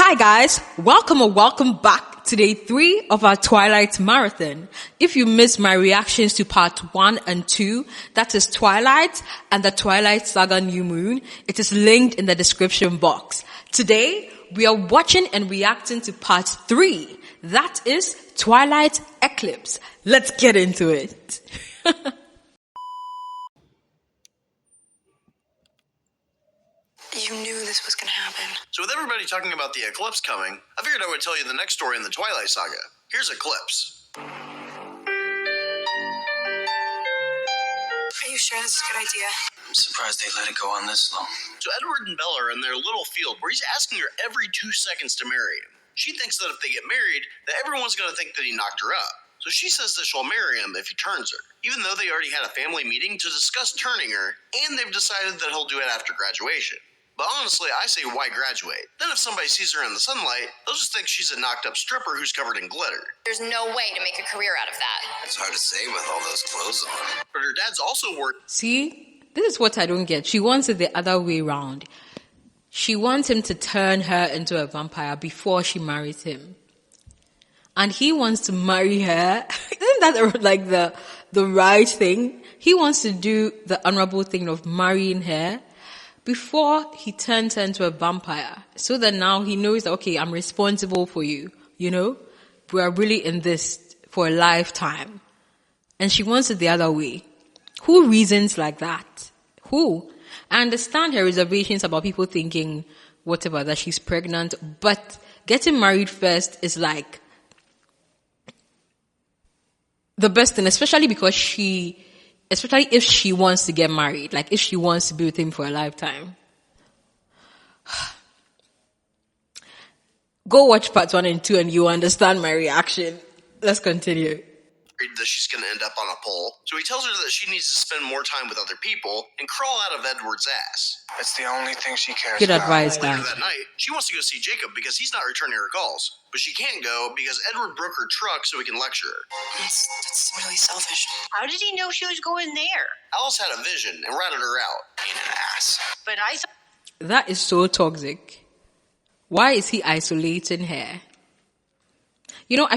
Hi guys, welcome or welcome back to day 3 of our Twilight Marathon. If you missed my reactions to part 1 and 2, that is Twilight and the Twilight Saga New Moon, it is linked in the description box. Today, we are watching and reacting to part 3, that is Twilight Eclipse. Let's get into it. You knew this was going to happen. So with everybody talking about the eclipse coming, I figured I would tell you the next story in the Twilight Saga. Here's Eclipse. Are you sure this is a good idea? I'm surprised they let it go on this long. So Edward and Bella are in their little field where he's asking her every 2 seconds to marry him. She thinks that if they get married, that everyone's going to think that he knocked her up. So she says that she'll marry him if he turns her, even though they already had a family meeting to discuss turning her, and they've decided that he'll do it after graduation. But honestly, I say why graduate? Then if somebody sees her in the sunlight, they'll just think she's a knocked up stripper who's covered in glitter. There's no way to make a career out of that. It's hard to say with all those clothes on. But her dad's also worked. See, this is what I don't get. She wants it the other way around. She wants him to turn her into a vampire before she marries him. And he wants to marry her. Isn't that like the right thing? He wants to do the honorable thing of marrying her before he turns her into a vampire. So that now he knows that, okay, I'm responsible for you. You know? We are really in this for a lifetime. And she wants it the other way. Who reasons like that? Who? I understand her reservations about people thinking whatever, that she's pregnant, but getting married first is like the best thing, especially if she wants to get married, like if she wants to be with him for a lifetime. Go watch part 1 and 2 and you understand my reaction. Let's continue. That she's going to end up on a pole. So he tells her that she needs to spend more time with other people and crawl out of Edward's ass. That's the only thing she cares Good about. advice, Later guys. that night, she wants to go see Jacob because he's not returning her calls. But she can't go because Edward broke her truck so he can lecture her. That's really selfish. How did he know she was going there? Alice had a vision and ratted her out. Being an ass. But I thought That is so toxic. Why is he isolating her? You know,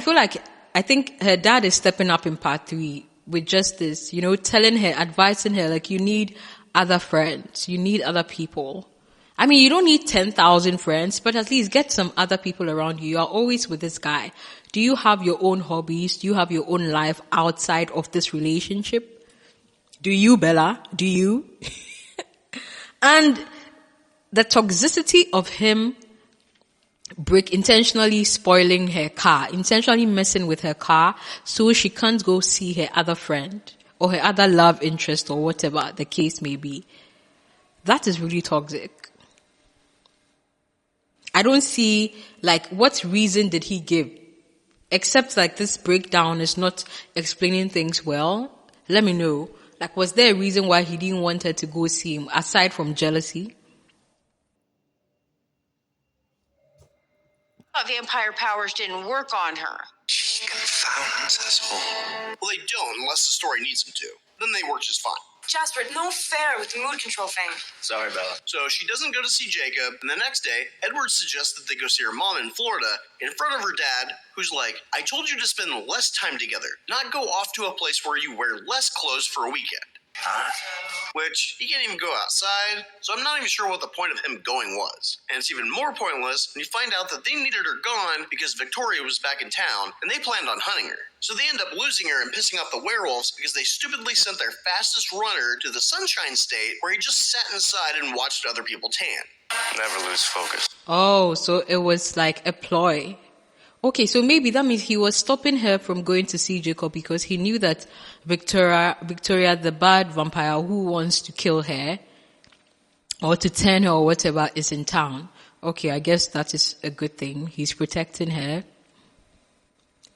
I think her dad is stepping up in part 3 with just this, you know, telling her, advising her, like, you need other friends. You need other people. I mean, you don't need 10,000 friends, but at least get some other people around you. You are always with this guy. Do you have your own hobbies? Do you have your own life outside of this relationship? Do you, Bella? Do you? And the toxicity of him intentionally spoiling her car, intentionally messing with her car so she can't go see her other friend or her other love interest or whatever the case may be. That is really toxic. I don't see, like, what reason did he give? Except, like, this breakdown is not explaining things well. Let me know. Like, was there a reason why he didn't want her to go see him aside from jealousy? vampire powers didn't work on her. She confounds us all. Well, they don't unless the story needs them to. Then they work just fine. Jasper, no fair with the mood control thing. Sorry, Bella. So she doesn't go to see Jacob, and the next day, Edward suggests that they go see her mom in Florida in front of her dad, who's like, I told you to spend less time together, not go off to a place where you wear less clothes for a weekend. Huh? Which, he can't even go outside, so I'm not even sure what the point of him going was. And it's even more pointless when you find out that they needed her gone because Victoria was back in town, and they planned on hunting her. So they end up losing her and pissing off the werewolves because they stupidly sent their fastest runner to the Sunshine State, where he just sat inside and watched other people tan. Never lose focus. Oh, so it was like a ploy. Okay, so maybe that means he was stopping her from going to see Jacob because he knew that Victoria, the bad vampire who wants to kill her or to turn her or whatever, is in town. Okay, I guess that is a good thing. He's protecting her.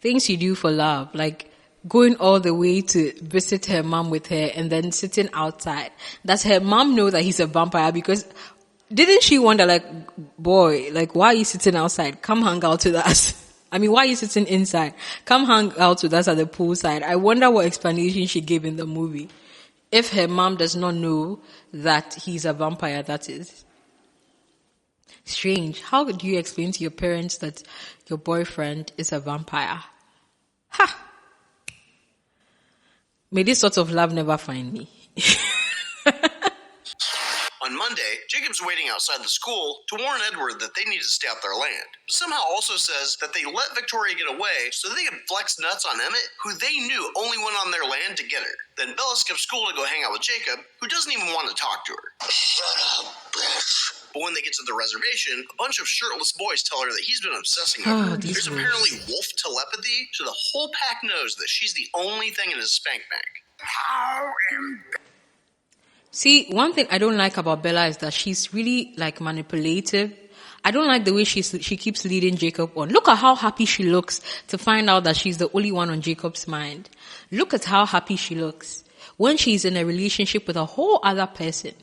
Things you do for love, like going all the way to visit her mom with her and then sitting outside. Does her mom know that he's a vampire? Because didn't she wonder, like, boy, like, why are you sitting outside? Come hang out with us. I mean, why are you sitting inside? Come hang out with us at the poolside. I wonder what explanation she gave in the movie. If her mom does not know that he's a vampire, that is. Strange. How do you explain to your parents that your boyfriend is a vampire? Ha! May this sort of love never find me. On Monday, Jacob's waiting outside the school to warn Edward that they need to stay off their land. Somehow also says that they let Victoria get away so they could flex nuts on Emmett, who they knew only went on their land to get her. Then Bella skips school to go hang out with Jacob, who doesn't even want to talk to her. Shut up, bitch. But when they get to the reservation, a bunch of shirtless boys tell her that he's been obsessing Oh, over her. these There's boys. apparently wolf telepathy, so the whole pack knows that she's the only thing in his spank bank. See, one thing I don't like about Bella is that she's really like manipulative. I don't like the way she keeps leading Jacob on. Look at how happy she looks to find out that she's the only one on Jacob's mind. Look at how happy she looks when she's in a relationship with a whole other person,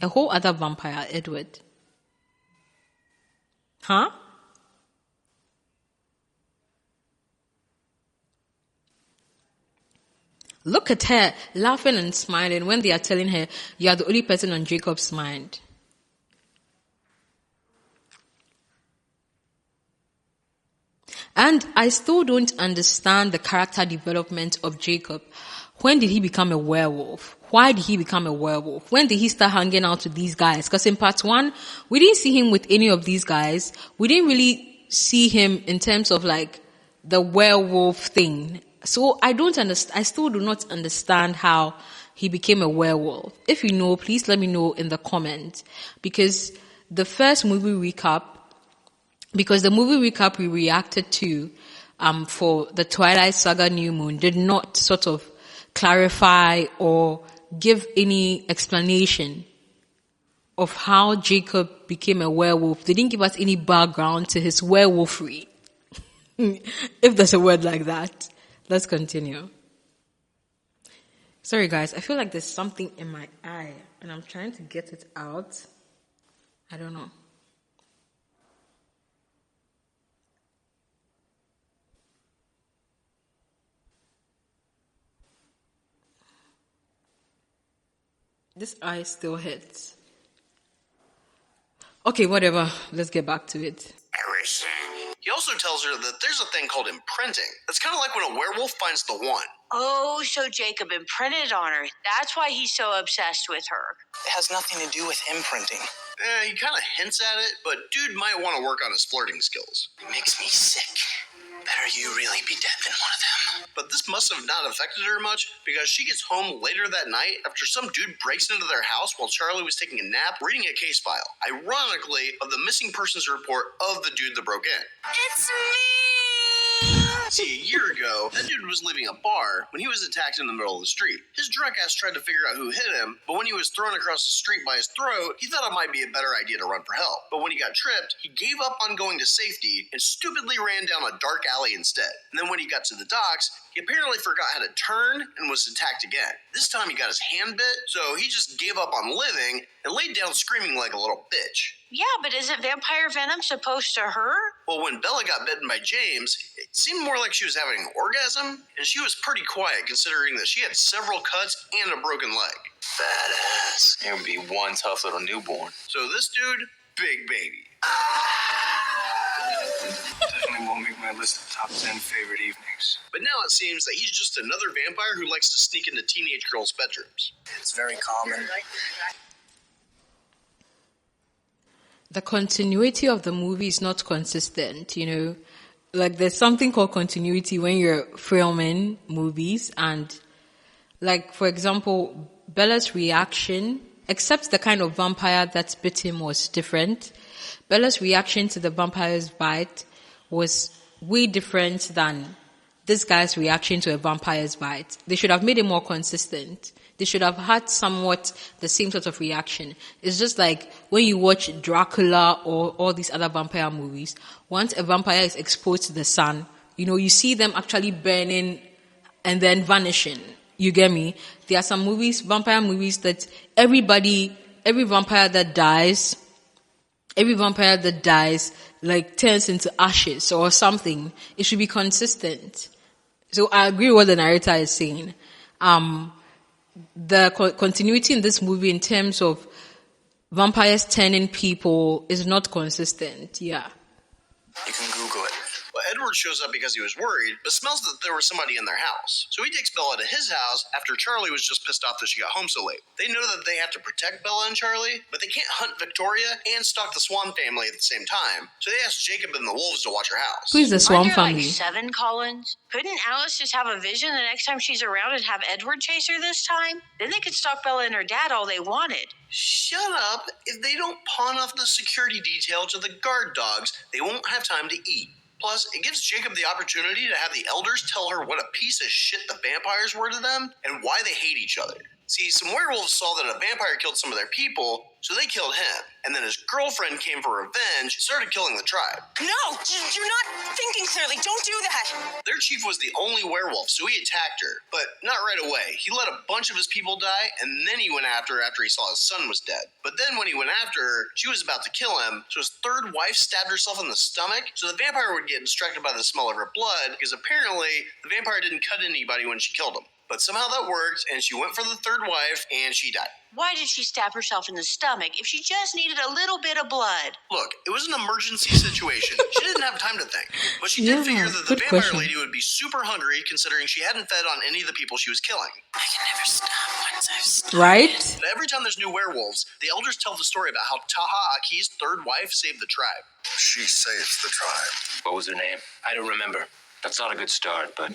a whole other vampire, Edward. Huh? Look at her laughing and smiling when they are telling her you are the only person on Jacob's mind. And I still don't understand the character development of Jacob. When did he become a werewolf? Why did he become a werewolf? When did he start hanging out with these guys? Because in part 1, we didn't see him with any of these guys. We didn't really see him in terms of like the werewolf thing. So I still do not understand how he became a werewolf. If you know, please let me know in the comments. Because the movie recap we reacted to for the Twilight Saga New Moon did not sort of clarify or give any explanation of how Jacob became a werewolf. They didn't give us any background to his werewolfery. If there's a word like that. Let's continue. Sorry guys, I feel like there's something in my eye and I'm trying to get it out. I don't know. This eye still hurts. Okay, whatever. Let's get back to it. He also tells her that there's a thing called imprinting. That's kind of like when a werewolf finds the one. Oh, so Jacob imprinted on her. That's why he's so obsessed with her. It has nothing to do with imprinting. He kind of hints at it, but dude might want to work on his flirting skills. It makes me sick. Better you really be dead than one of them. But this must have not affected her much because she gets home later that night after some dude breaks into their house while Charlie was taking a nap reading a case file, ironically, of the missing persons report of the dude that broke in. It's me! See, a year ago, that dude was leaving a bar when he was attacked in the middle of the street. His drunk ass tried to figure out who hit him, but when he was thrown across the street by his throat, he thought it might be a better idea to run for help. But when he got tripped, he gave up on going to safety and stupidly ran down a dark alley instead. And then when he got to the docks, he apparently forgot how to turn and was attacked again. This time he got his hand bit, so he just gave up on living and laid down screaming like a little bitch. Yeah, but isn't vampire venom supposed to hurt? Well, when Bella got bitten by James, it seemed more like she was having an orgasm, and she was pretty quiet considering that she had several cuts and a broken leg. Badass. It would be one tough little newborn. So this dude, big baby. Definitely won't make my list of top 10 favorite evenings. But now it seems that he's just another vampire who likes to sneak into teenage girls' bedrooms. It's very common. The continuity of the movie is not consistent, you know. Like there's something called continuity when you're filming movies, and like for example, Bella's reaction, except the kind of vampire that bit him was different. Bella's reaction to the vampire's bite was way different than this guy's reaction to a vampire's bite. They should have made it more consistent. They should have had somewhat the same sort of reaction. It's just like when you watch Dracula or all these other vampire movies, once a vampire is exposed to the sun, you know, you see them actually burning and then vanishing. You get me? There are some movies, vampire movies, that every vampire that dies, like turns into ashes or something. It should be consistent. So I agree with what the narrator is saying. The continuity in this movie in terms of vampires turning people is not consistent. Yeah. You can Google it. Well, Edward shows up because he was worried, but smells that there was somebody in their house. So he takes Bella to his house after Charlie was just pissed off that she got home so late. They know that they have to protect Bella and Charlie, but they can't hunt Victoria and stalk the Swan family at the same time. So they ask Jacob and the wolves to watch her house. Who is the Swan Aren't there family? like 7 Collins? Couldn't Alice just have a vision the next time she's around and have Edward chase her this time? Then they could stalk Bella and her dad all they wanted. Shut up. If they don't pawn off the security detail to the guard dogs, they won't have time to eat. Plus, it gives Jacob the opportunity to have the elders tell her what a piece of shit the vampires were to them and why they hate each other. See, some werewolves saw that a vampire killed some of their people, so they killed him. And then his girlfriend came for revenge, started killing the tribe. No, you're not thinking clearly. Don't do that. Their chief was the only werewolf, so he attacked her. But not right away. He let a bunch of his people die, and then he went after her after he saw his son was dead. But then when he went after her, she was about to kill him, so his third wife stabbed herself in the stomach, so the vampire would get distracted by the smell of her blood, because apparently the vampire didn't cut anybody when she killed him. But somehow that worked, and she went for the third wife, and she died. Why did she stab herself in the stomach if she just needed a little bit of blood? Look, it was an emergency situation. She didn't have time to think. But she did figure that the good vampire question. lady would be super hungry, considering she hadn't fed on any of the people she was killing. I can never stop once I've started. Right? But every time there's new werewolves, the elders tell the story about how Taha Aki's third wife saved the tribe. She saves the tribe. What was her name? I don't remember. That's not a good start, but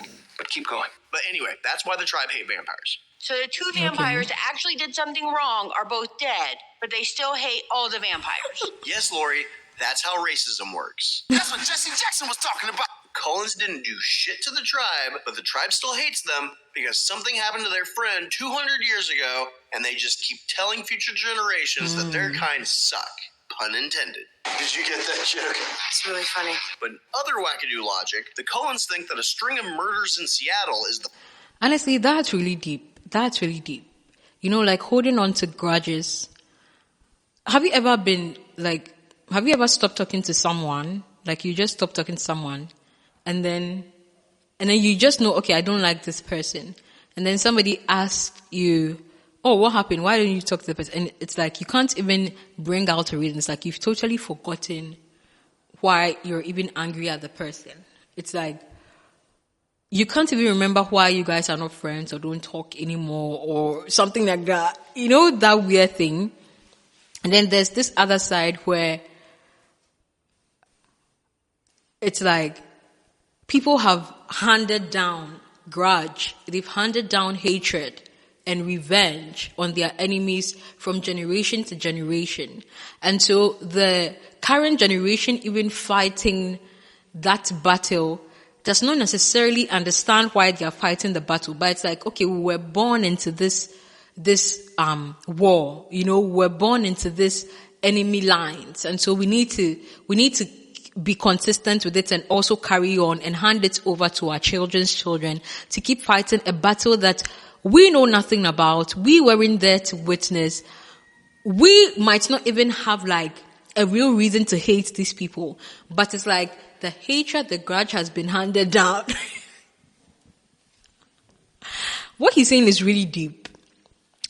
keep going. But anyway, that's why the tribe hate vampires. So the 2 vampires that actually did something wrong are both dead, but they still hate all the vampires. Yes, Lori, that's how racism works. That's what Jesse Jackson was talking about. Cullens didn't do shit to the tribe, but the tribe still hates them because something happened to their friend 200 years ago, and they just keep telling future generations that their kind suck. Pun intended. Did you get that joke? It's really funny. But in other wackadoo logic, the Cullens think that a string of murders in Seattle is the Honestly, that's really deep. That's really deep. You know, like holding on to grudges. Have you ever stopped talking to someone? Like you just stopped talking to someone and then you just know, okay, I don't like this person. And then somebody asks you, oh, what happened? Why didn't you talk to the person? And it's like you can't even bring out a reason. It's like you've totally forgotten why you're even angry at the person. It's like you can't even remember why you guys are not friends or don't talk anymore or something like that. You know, that weird thing. And then there's this other side where it's like people have handed down grudge. They've handed down hatred and revenge on their enemies from generation to generation. And so the current generation even fighting that battle does not necessarily understand why they are fighting the battle, but it's like, okay, we were born into this war, you know, we're born into this enemy lines. And so we need to be consistent with it and also carry on and hand it over to our children's children to keep fighting a battle that we know nothing about. We weren't there to witness. We might not even have like a real reason to hate these people, but it's like the hatred, the grudge has been handed down. What he's saying is really deep.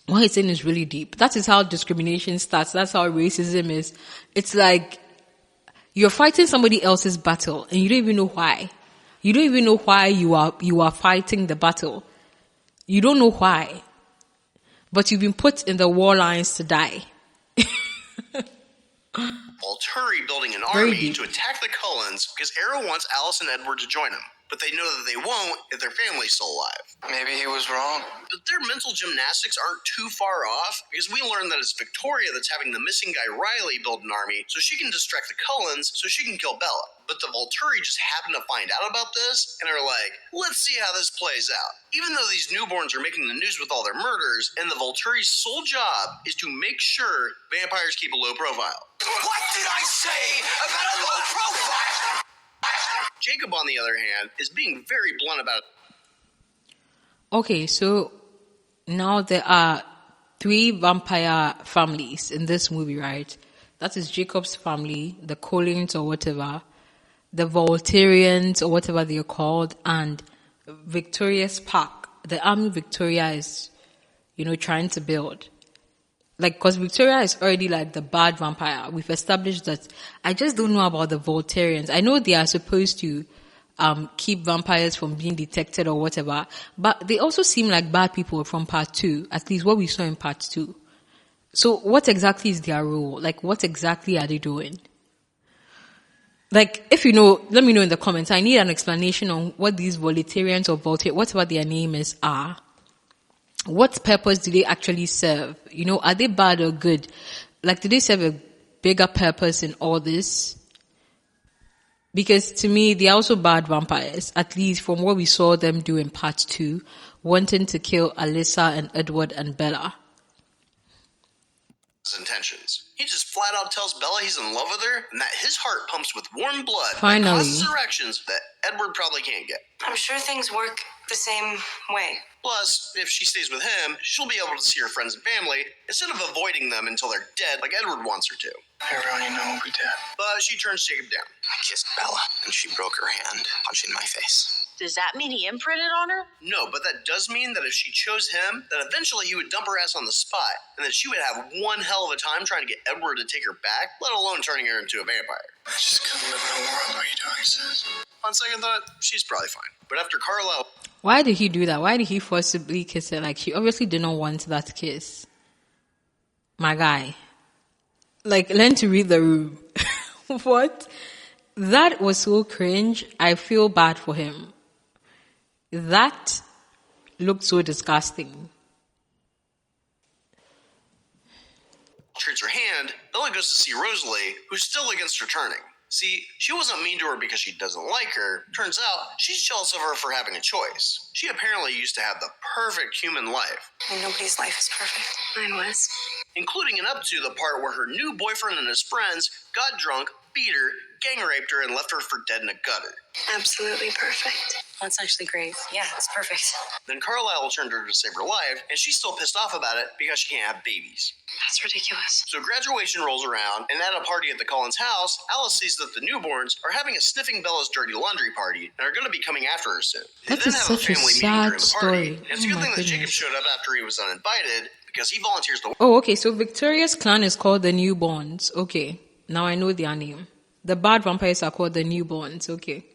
That is how discrimination starts. That's how racism is. It's like you're fighting somebody else's battle and you don't even know why. You don't even know why you are fighting the battle. You don't know why. But you've been put in the war lines to die. Volturi building an Very army deep. to attack the Cullens because Arrow wants Alice and Edward to join him. But they know that they won't if their family's still alive. Maybe he was wrong. But their mental gymnastics aren't too far off because we learn that it's Victoria that's having the missing guy Riley build an army so she can distract the Cullens so she can kill Bella. But the Volturi just happen to find out about this and are like, let's see how this plays out. Even though these newborns are making the news with all their murders, and the Volturi's sole job is to make sure vampires keep a low profile. What did I say about a low profile? Jacob, on the other hand, is being very blunt about it. Okay, so now there are 3 vampire families in this movie, right? That is Jacob's family, the Collins or whatever, the Volturians or whatever they're called, and Victoria's Park, the army Victoria is, you know, trying to build. Like, because Victoria is already like the bad vampire. We've established that. I just don't know about the Voltarians. I know they are supposed to keep vampires from being detected or whatever, but they also seem like bad people from part 2, at least what we saw in part 2. So what exactly is their role? Like, what exactly are they doing? Like, if you know, let me know in the comments. I need an explanation on what these Voltarians or whatever their name is, are. What purpose do they actually serve? You know, are they bad or good? Like, do they serve a bigger purpose in all this? Because to me, they're also bad vampires, at least from what we saw them do in part 2, wanting to kill Alyssa and Edward and Bella. His intentions. He just flat out tells Bella he's in love with her and that his heart pumps with warm blood Finally. that causes erections that Edward probably can't get. I'm sure things work the same way. Plus, if she stays with him, she'll be able to see her friends and family instead of avoiding them until they're dead like Edward wants her to. Everyone you know will be dead. But she turns Jacob down. I kissed Bella, and she broke her hand, punching my face. Does that mean he imprinted on her? No, but that does mean that if she chose him, that eventually he would dump her ass on the spot, and that she would have one hell of a time trying to get Edward to take her back, let alone turning her into a vampire. I just couldn't live in a world where you don't exist. On second thought, she's probably fine. But after Carlisle... Why did he do that? Why did he forcibly kiss her? Like, she obviously did not want that kiss. My guy. Like, learn to read the room. What? That was so cringe. I feel bad for him. That looked so disgusting. treats her hand, Bella goes to see Rosalie, who's still against her turning. See, she wasn't mean to her because she doesn't like her. Turns out, she's jealous of her for having a choice. She apparently used to have the perfect human life. And nobody's life is perfect. Mine was. Including and up to the part where her new boyfriend and his friends got drunk, beat her, gang raped her, and left her for dead in a gutter. Absolutely perfect. That's actually great. Yeah, it's perfect. Then Carlisle turned her to save her life, and she's still pissed off about it because she can't have babies. That's ridiculous. So graduation rolls around, and at a party at the Collins house, Alice sees that the newborns are having a sniffing Bella's dirty laundry party and are going to be coming after her soon. They That then is have such a meeting sad during the party, story. and it's a Oh good my thing that Jacob goodness. showed up after he was uninvited because he volunteers to. Oh, okay. So Victoria's clan is called the Newborns. Okay. Now I know their name. The bad vampires are called the Newborns. Okay.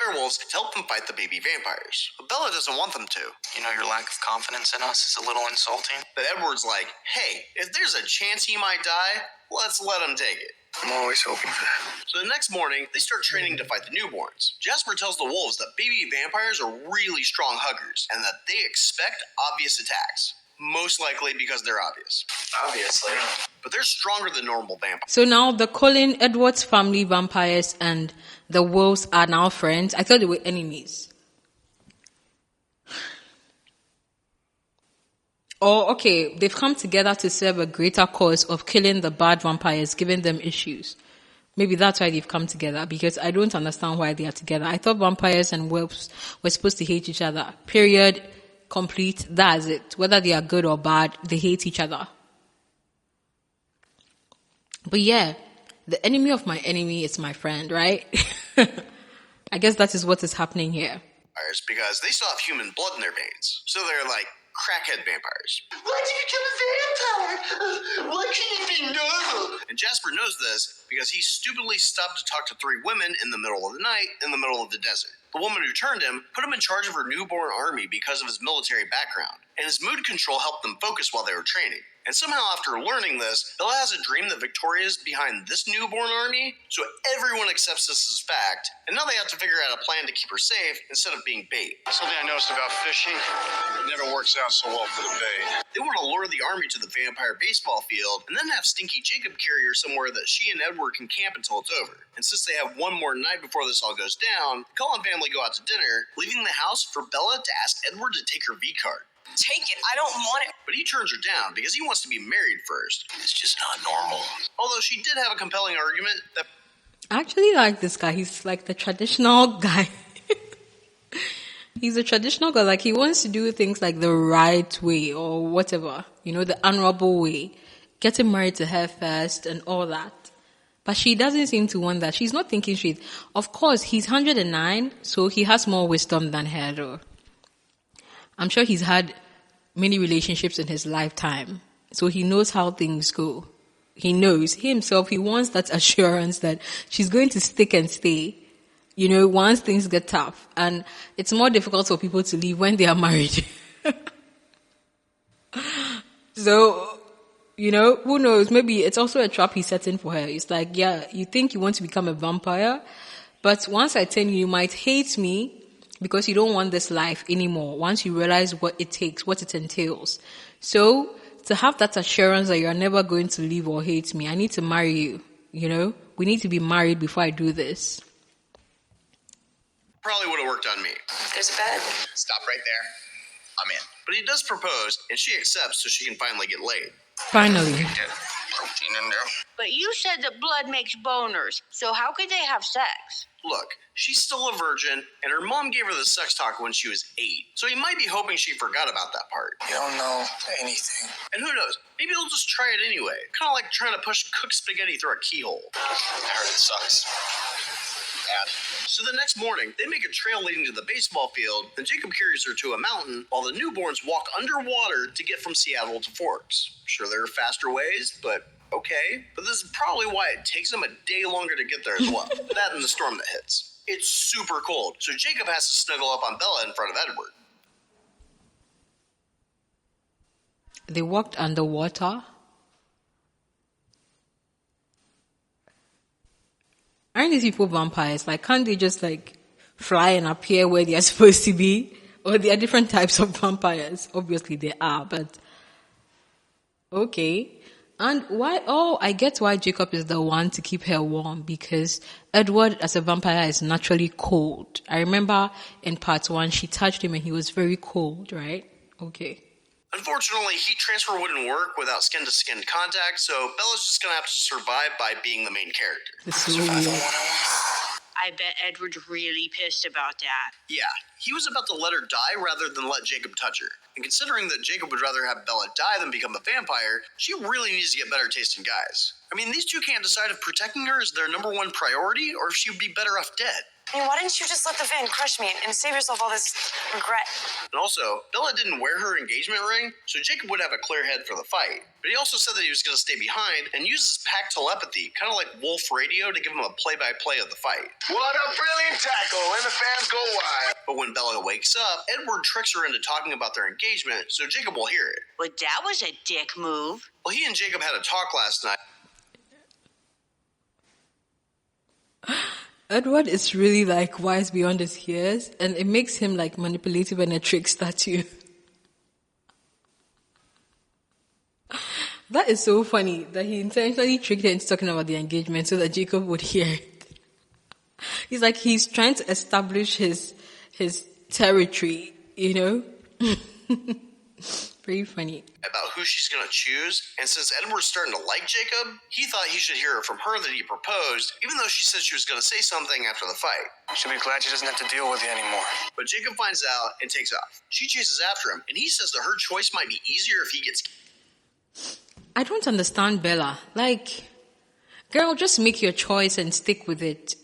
Werewolves to help them fight the baby vampires. But Bella doesn't want them to. You know, your lack of confidence in us is a little insulting. But Edward's like, hey, if there's a chance he might die, let's let him take it. I'm always hoping for that. So the next morning, they start training to fight the newborns. Jasper tells the wolves that baby vampires are really strong huggers and that they expect obvious attacks. Most likely because they're obvious. Obviously. But they're stronger than normal vampires. So now the Colin Edwards family vampires and the wolves are now friends. I thought they were enemies. Or, okay, they've come together to serve a greater cause of killing the bad vampires, giving them issues. Maybe that's why they've come together, because I don't understand why they are together. I thought vampires and wolves were supposed to hate each other. Period. Complete. That's it. Whether they are good or bad, they hate each other. But yeah, the enemy of my enemy is my friend, right? I guess that is what is happening here. Because they still have human blood in their veins. So they're like crackhead vampires. Why'd you become a vampire? Why can't it be normal? And Jasper knows this because he stupidly stopped to talk to 3 women in the middle of the night in the middle of the desert. The woman who turned him put him in charge of her newborn army because of his military background, and his mood control helped them focus while they were training. And somehow after learning this, Bella has a dream that Victoria's behind this newborn army, so everyone accepts this as fact, and now they have to figure out a plan to keep her safe instead of being bait. Something I noticed about fishing, it never works out so well for the bait. They want to lure the army to the vampire baseball field, and then have Stinky Jacob carry her somewhere that she and Edward can camp until it's over. And since they have one more night before this all goes down, the Cullen family go out to dinner, leaving the house for Bella to ask Edward to take her V-card. Take it. I don't want it. But he turns her down because he wants to be married first. It's just not normal. Although she did have a compelling argument that I actually like this guy. He's like the traditional guy. He's a traditional guy. Like, he wants to do things like the right way or whatever. You know, the honorable way. Getting married to her first and all that. But she doesn't seem to want that. She's not thinking straight. Of course, he's 109, so he has more wisdom than her, though. I'm sure he's had many relationships in his lifetime. So he knows how things go. He knows himself. He wants that assurance that she's going to stick and stay, once things get tough. And it's more difficult for people to leave when they are married. So, who knows? Maybe it's also a trap he's setting for her. It's like, yeah, you think you want to become a vampire, but once I tell you, you might hate me because you don't want this life anymore. Once you realize what it takes, what it entails. So, to have that assurance that you're never going to leave or hate me, I need to marry you. We need to be married before I do this. Probably would have worked on me. There's a bed. Stop right there. I'm in. But he does propose, and she accepts so she can finally get laid. Finally. Get protein in there. But you said that blood makes boners, so how could they have sex? Look, she's still a virgin, and her mom gave her the sex talk when she was 8. So he might be hoping she forgot about that part. You don't know anything. And who knows, maybe they'll just try it anyway. Kind of like trying to push cooked spaghetti through a keyhole. I heard it sucks. Bad. So the next morning, they make a trail leading to the baseball field, and Jacob carries her to a mountain while the newborns walk underwater to get from Seattle to Forks. Sure, there are faster ways, but okay. But this is probably why it takes them a day longer to get there as well. That and the storm that hits. It's super cold, so Jacob has to snuggle up on Bella in front of Edward. They walked underwater. Aren't these people vampires? Like, can't they just fly and appear where they are supposed to be? Or there are different types of vampires? Obviously there are, but okay. And why? Oh, I get why Jacob is the one to keep her warm, because Edward as a vampire is naturally cold. I remember in part 1 she touched him and he was very cold, right? Okay. Unfortunately, heat transfer wouldn't work without skin-to-skin contact, so Bella's just gonna have to survive by being the main character. This is weird. I bet Edward's really pissed about that. Yeah, he was about to let her die rather than let Jacob touch her. And considering that Jacob would rather have Bella die than become a vampire, she really needs to get better taste in guys. I mean, these two can't decide if protecting her is their number one priority or if she'd be better off dead. I mean, why didn't you just let the van crush me and save yourself all this regret? And also, Bella didn't wear her engagement ring, so Jacob would have a clear head for the fight. But he also said that he was going to stay behind and use his pack telepathy, kind of like Wolf Radio, to give him a play-by-play of the fight. What a brilliant tackle, and the fans go wild. But when Bella wakes up, Edward tricks her into talking about their engagement, so Jacob will hear it. But that was a dick move. Well, he and Jacob had a talk last night. Edward is really wise beyond his years, and it makes him manipulative and a trickster too. That is so funny that he intentionally tricked her into talking about the engagement so that Jacob would hear it. He's trying to establish his territory, Very funny. About who she's going to choose, and since Edward's starting to like Jacob, he thought he should hear it from her that he proposed, even though she said she was going to say something after the fight. She'll be glad she doesn't have to deal with you anymore. But Jacob finds out and takes off. She chases after him, and he says that her choice might be easier if he gets... I don't understand Bella. Girl, just make your choice and stick with it.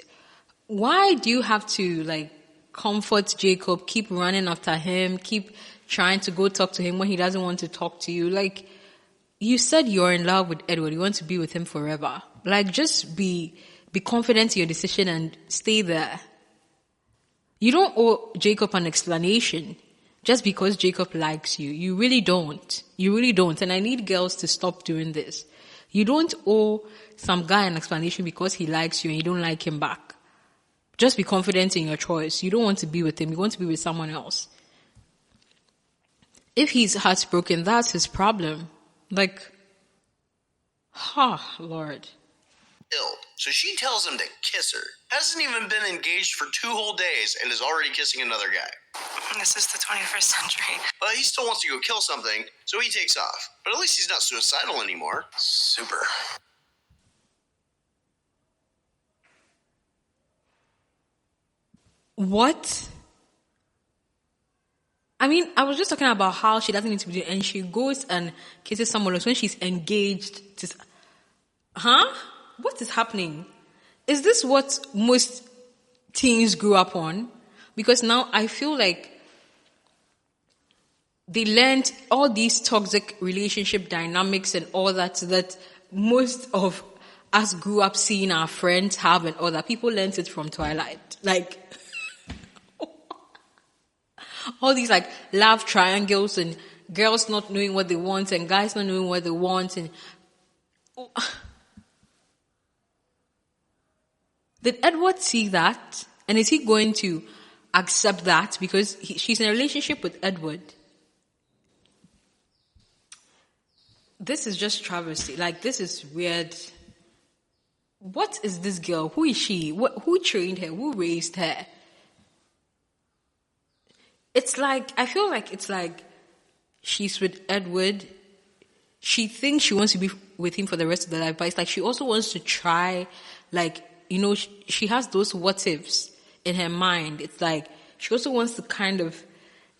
Why do you have to, comfort Jacob, keep running after him, keep trying to go talk to him when he doesn't want to talk to you? You said you're in love with Edward. You want to be with him forever. Just be confident in your decision and stay there. You don't owe Jacob an explanation just because Jacob likes you. You really don't. You really don't. And I need girls to stop doing this. You don't owe some guy an explanation because he likes you and you don't like him back. Just be confident in your choice. You don't want to be with him. You want to be with someone else. If he's heartbroken, that's his problem. Lord. Ill. So she tells him to kiss her. Hasn't even been engaged for 2 whole days and is already kissing another guy. This is the 21st century. But he still wants to go kill something, so he takes off. But at least he's not suicidal anymore. Super. What? I mean, I was just talking about how she doesn't need to be doing, and she goes and kisses someone else when she's engaged to... Huh? What is happening? Is this what most teens grew up on? Because now I feel like they learned all these toxic relationship dynamics and all that most of us grew up seeing our friends have and all that. People learned it from Twilight. Like, all these like love triangles and girls not knowing what they want and guys not knowing what they want. And did Edward see that? And is he going to accept that? Because she's in a relationship with Edward. This is just travesty. Like, this is weird. What is this girl? Who is she? Who trained her? Who raised her? It's like, I feel like it's like she's with Edward. She thinks she wants to be with him for the rest of her life, but it's like she also wants to try, like, you know, she has those what ifs in her mind. It's like she also wants to kind of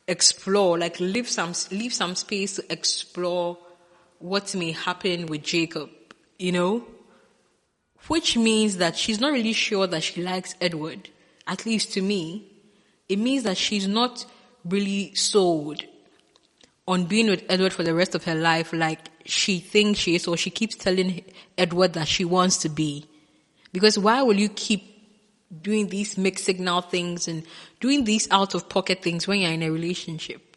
explore, like leave some space to explore what may happen with Jacob, you know? Which means that she's not really sure that she likes Edward, at least to me. It means that she's not really sold on being with Edward for the rest of her life like she thinks she is, or she keeps telling Edward that she wants to be. Because why will you keep doing these mixed signal things and doing these out of pocket things when you're in a relationship?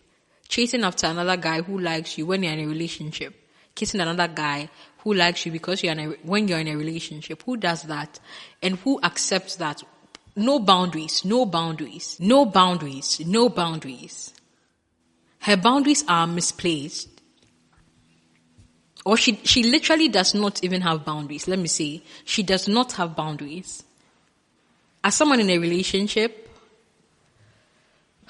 Chasing after another guy who likes you when you're in a relationship. Kissing another guy who likes you because when you're in a relationship. Who does that? And who accepts that? No boundaries, no boundaries, no boundaries, no boundaries. Her boundaries are misplaced. Or she literally does not even have boundaries. Let me say, she does not have boundaries. As someone in a relationship,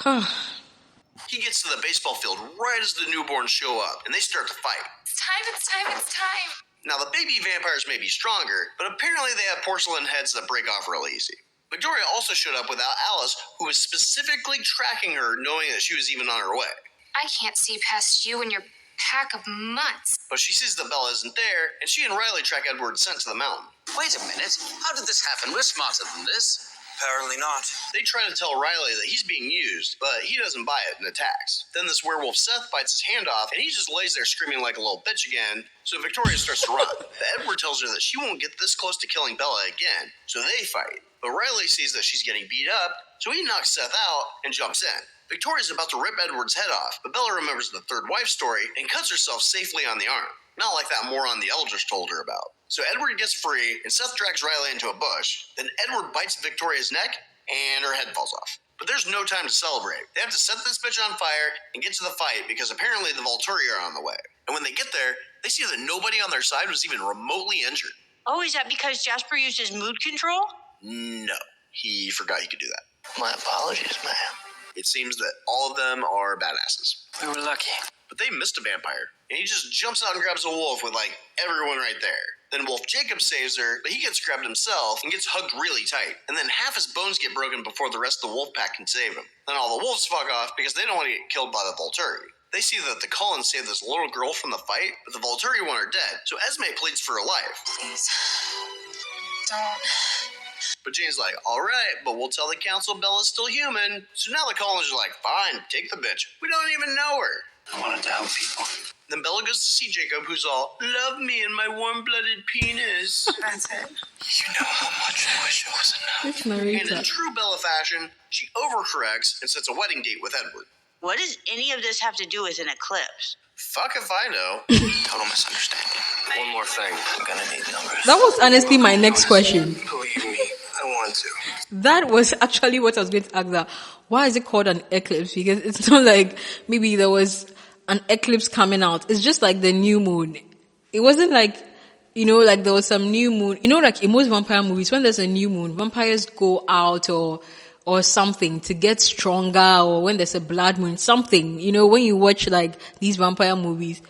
He gets to the baseball field right as the newborns show up, and they start to fight. It's time, it's time, it's time. Now, the baby vampires may be stronger, but apparently they have porcelain heads that break off real easy. Victoria also showed up without Alice, who was specifically tracking her, knowing that she was even on her way. I can't see past you and your pack of mutts. But she sees that Bella isn't there, and she and Riley track Edward's scent to the mountain. Wait a minute. How did this happen? We're smarter than this. Apparently not. They try to tell Riley that he's being used, but he doesn't buy it and attacks. Then this werewolf Seth bites his hand off, and he just lays there screaming like a little bitch again, so Victoria starts to run. But Edward tells her that she won't get this close to killing Bella again, so they fight. But Riley sees that she's getting beat up, so he knocks Seth out and jumps in. Victoria's about to rip Edward's head off, but Bella remembers the third wife story and cuts herself safely on the arm. Not like that moron the elders told her about. So Edward gets free, and Seth drags Riley into a bush. Then Edward bites Victoria's neck, and her head falls off. But there's no time to celebrate. They have to set this bitch on fire and get to the fight because apparently the Volturi are on the way. And when they get there, they see that nobody on their side was even remotely injured. Oh, is that because Jasper used his mood control? No, he forgot he could do that. My apologies, ma'am. It seems that all of them are badasses. We were lucky. But they missed a vampire, and he just jumps out and grabs a wolf with, like, everyone right there. Then Wolf Jacob saves her, but he gets grabbed himself and gets hugged really tight. And then half his bones get broken before the rest of the wolf pack can save him. Then all the wolves fuck off because they don't want to get killed by the Volturi. They see that the Cullens saved this little girl from the fight, but the Volturi want her dead, so Esme pleads for her life. Please. Don't. But Jane's like, alright, but we'll tell the council Bella's still human. So now the Cullens are like, fine, take the bitch. We don't even know her. I wanted to help people. Then Bella goes to see Jacob, who's all, love me and my warm-blooded penis. That's it. You know how much I wish it was enough. this And narrator. in true Bella fashion, she overcorrects and sets a wedding date with Edward. What does any of this have to do with an eclipse? Fuck if I know. Total misunderstanding. One more thing. I'm gonna need numbers. That was honestly my next question. Believe me, I want to. That was actually what I was going to ask that. Why is it called an eclipse? Because it's not like maybe there was an eclipse coming out. It's just like the new moon. It wasn't like, you know, like there was some new moon. You know, like in most vampire movies, when there's a new moon, vampires go out or something to get stronger, or when there's a blood moon, something. You know, when you watch like these vampire movies,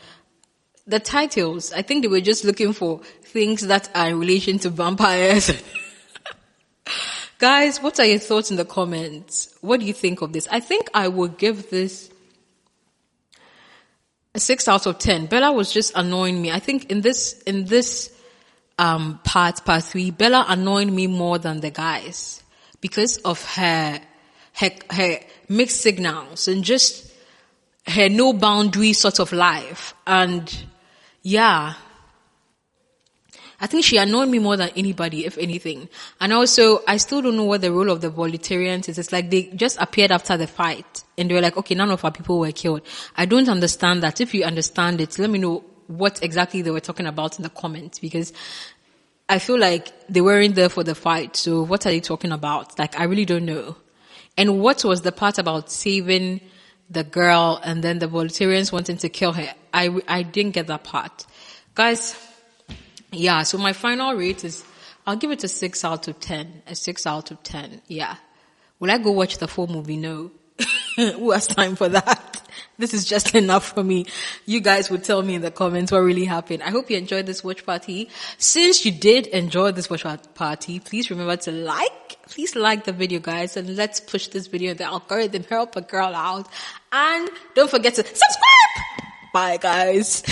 the titles, I think they were just looking for things that are in relation to vampires. Guys, what are your thoughts in the comments? What do you think of this? I think I would give this a 6 out of 10. Bella was just annoying me. I think in this part 3, Bella annoyed me more than the guys because of her mixed signals and just her no boundary sort of life. And yeah, I think she annoyed me more than anybody, if anything. And also, I still don't know what the role of the Volitarians is. It's like they just appeared after the fight and they were like, okay, none of our people were killed. I don't understand that. If you understand it, let me know what exactly they were talking about in the comments, because I feel like they weren't there for the fight. So what are they talking about? Like, I really don't know. And what was the part about saving the girl and then the Volitarians wanting to kill her? I didn't get that part. Guys, yeah, so my final rate is, I'll give it a 6 out of 10. A 6 out of 10, yeah. Will I go watch the full movie? No. Who has time for that? This is just enough for me. You guys would tell me in the comments what really happened. I hope you enjoyed this watch party. Since you did enjoy this watch party, please remember to please like the video, guys, and let's push this video in the algorithm, help a girl out. And don't forget to subscribe! Bye, guys.